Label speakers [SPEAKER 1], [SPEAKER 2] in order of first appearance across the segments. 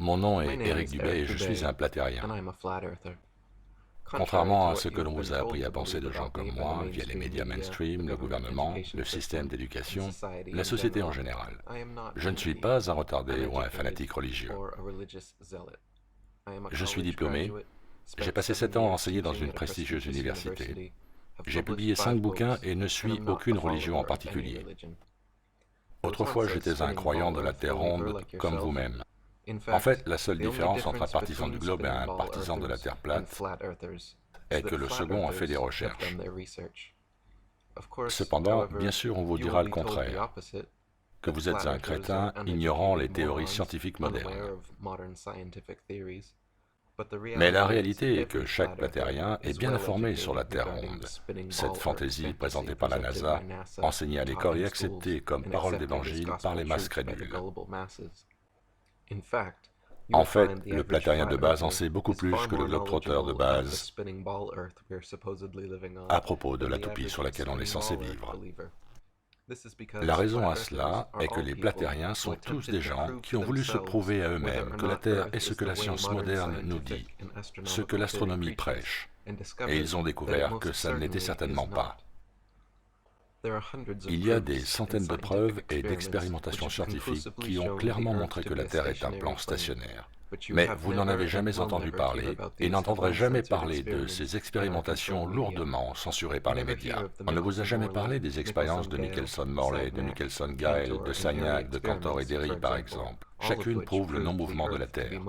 [SPEAKER 1] Mon nom est Eric Dubé et je suis un platérien. Contrairement à ce que l'on vous a appris à penser de gens comme moi, via les médias mainstream, le gouvernement, le système d'éducation, la société en général, je ne suis pas un retardé ou un fanatique religieux. Je suis diplômé, j'ai passé 7 ans à enseigner dans une prestigieuse université. J'ai publié 5 bouquins et ne suis aucune religion en particulier. Autrefois, j'étais un croyant de la Terre ronde, comme vous-même. En fait, la seule différence entre un partisan du globe et un partisan de la Terre plate est que le second a fait des recherches. Cependant, bien sûr, on vous dira le contraire, que vous êtes un crétin ignorant les théories scientifiques modernes. Mais la réalité est que chaque platérien est bien informé sur la Terre ronde, cette fantaisie présentée par la NASA, enseignée à l'école et acceptée comme parole d'évangile par les masses crédules. En fait, le platérien de base en sait beaucoup plus que le globe-trotteur de base à propos de la toupie sur laquelle on est censé vivre. La raison à cela est que les platériens sont tous des gens qui ont voulu se prouver à eux-mêmes que la Terre est ce que la science moderne nous dit, ce que l'astronomie prêche, et ils ont découvert que ça ne l'était certainement pas. Il y a des centaines de preuves et d'expérimentations scientifiques qui ont clairement montré que la Terre est un plan stationnaire. Mais vous n'en avez jamais entendu parler et n'entendrez jamais parler de ces expérimentations lourdement censurées par les médias. On ne vous a jamais parlé des expériences de Michelson-Morley, de Michelson-Gael, de Sagnac, de Cantor et d'Airy par exemple. Chacune prouve le non-mouvement de la Terre.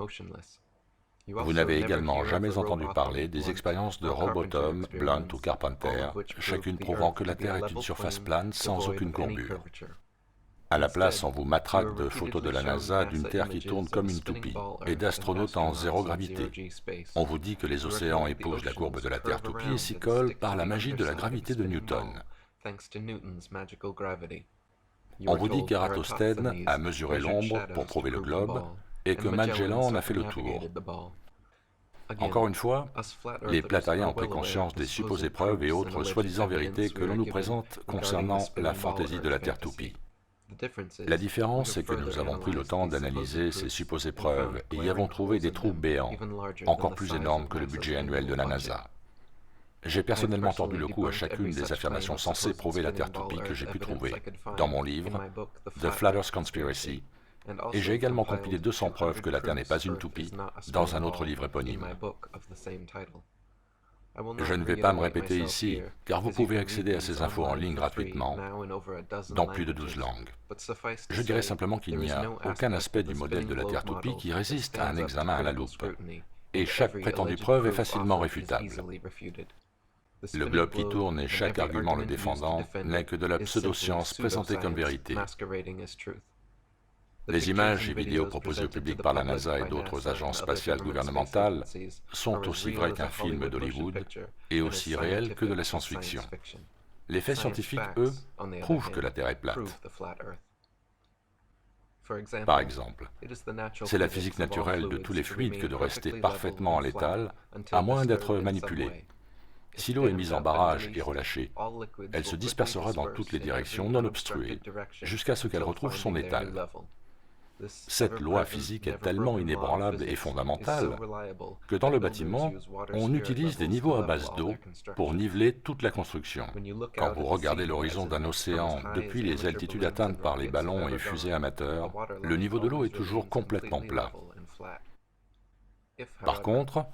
[SPEAKER 1] Vous n'avez également jamais entendu parler des expériences de Robotham, Blunt ou Carpenter, chacune prouvant que la Terre est une surface plane sans aucune courbure. À la place, on vous matraque de photos de la NASA d'une Terre qui tourne comme une toupie et d'astronautes en zéro gravité. On vous dit que les océans épousent la courbe de la Terre toupie et s'y collent par la magie de la gravité de Newton. On vous dit qu'Ératosthène a mesuré l'ombre pour prouver le globe et que Magellan en a fait le tour. Encore une fois, les platériens ont pris conscience des supposées preuves et autres soi-disant vérités que l'on nous présente concernant la fantaisie de la Terre toupie. La différence, c'est que nous avons pris le temps d'analyser ces supposées preuves et y avons trouvé des trous béants, encore plus énormes que le budget annuel de la NASA. J'ai personnellement tordu le cou à chacune des affirmations censées prouver la Terre toupie que j'ai pu trouver dans mon livre « The Flat Earth Conspiracy », et j'ai également compilé 200 preuves que la Terre n'est pas une toupie dans un autre livre éponyme. Je ne vais pas me répéter ici, car vous pouvez accéder à ces infos en ligne gratuitement, dans plus de 12 langues. Je dirais simplement qu'il n'y a aucun aspect du modèle de la Terre toupie qui résiste à un examen à la loupe, et chaque prétendue preuve est facilement réfutable. Le globe qui tourne et chaque argument le défendant n'est que de la pseudo-science présentée comme vérité. Les images et vidéos proposées au public par la NASA et d'autres agences spatiales gouvernementales sont aussi vraies qu'un film d'Hollywood et aussi réelles que de la science-fiction. Les faits scientifiques, eux, prouvent que la Terre est plate. Par exemple, c'est la physique naturelle de tous les fluides que de rester parfaitement en létale, à moins d'être manipulée. Si l'eau est mise en barrage et relâchée, elle se dispersera dans toutes les directions non obstruées, jusqu'à ce qu'elle retrouve son étal. Cette loi physique est tellement inébranlable et fondamentale que dans le bâtiment, on utilise des niveaux à base d'eau pour niveler toute la construction. Quand vous regardez l'horizon d'un océan depuis les altitudes atteintes par les ballons et fusées amateurs, le niveau de l'eau est toujours complètement plat. Par contre,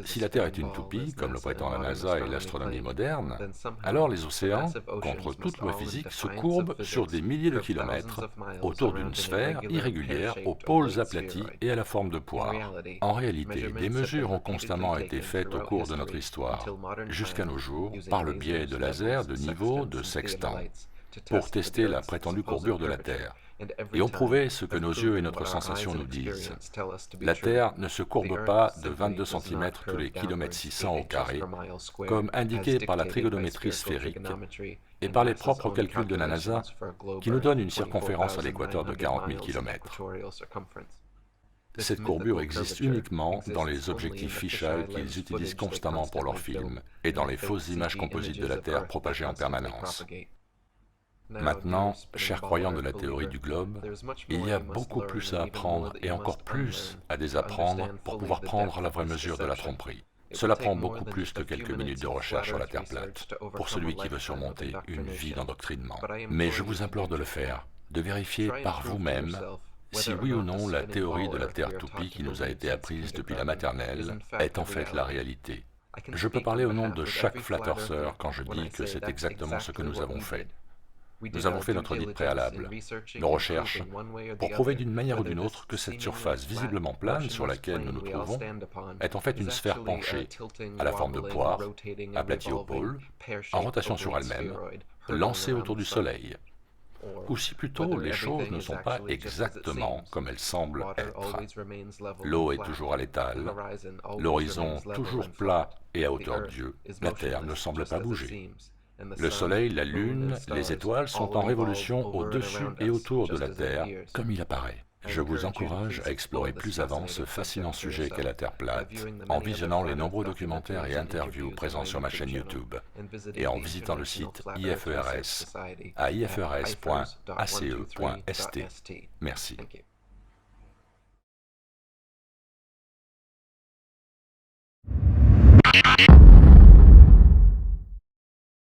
[SPEAKER 1] si la Terre est une toupie, comme le prétend la NASA et l'astronomie moderne, alors les océans, contre toute loi physique, se courbent sur des milliers de kilomètres autour d'une sphère irrégulière aux pôles aplatis et à la forme de poire. En réalité, des mesures ont constamment été faites au cours de notre histoire, jusqu'à nos jours, par le biais de lasers, de niveaux, de sextants, pour tester la prétendue courbure de la Terre. Et on prouvait ce que nos yeux et notre sensation nous disent. La Terre ne se courbe pas de 22 cm tous les kilomètres 600 au carré, comme indiqué par la trigonométrie sphérique et par les propres calculs de la NASA, qui nous donnent une circonférence à l'équateur de 40 000 km. Cette courbure existe uniquement dans les objectifs fisheye qu'ils utilisent constamment pour leurs films et dans les fausses images composites de la Terre propagées en permanence. Maintenant, chers croyants de la théorie du globe, il y a beaucoup plus à apprendre et encore plus à désapprendre pour pouvoir prendre la vraie mesure de la tromperie. Cela prend beaucoup plus que quelques minutes de recherche sur la Terre plate, pour celui qui veut surmonter une vie d'endoctrinement. Mais je vous implore de le faire, de vérifier par vous-même si oui ou non la théorie de la Terre toupie qui nous a été apprise depuis la maternelle est en fait la réalité. Je peux parler au nom de chaque Flat Earther quand je dis que c'est exactement ce que nous avons fait. Nous avons fait notre guide préalable, nos recherches, pour prouver d'une manière ou d'une autre que cette surface visiblement plane sur laquelle nous nous trouvons est en fait une sphère penchée, à la forme de poire, aplatie au pôle, en rotation sur elle-même, lancée autour du Soleil. Ou si plutôt les choses ne sont pas exactement comme elles semblent être. L'eau est toujours à l'étal, l'horizon toujours plat et à hauteur d'yeux, la Terre ne semble pas bouger. Le Soleil, la Lune, les étoiles sont en révolution au-dessus et autour de la Terre, comme il apparaît. Je vous encourage à explorer plus avant ce fascinant sujet qu'est la Terre plate, en visionnant les nombreux documentaires et interviews présents sur ma chaîne YouTube, et en visitant le site IFERS à ifers.ace.st. Merci.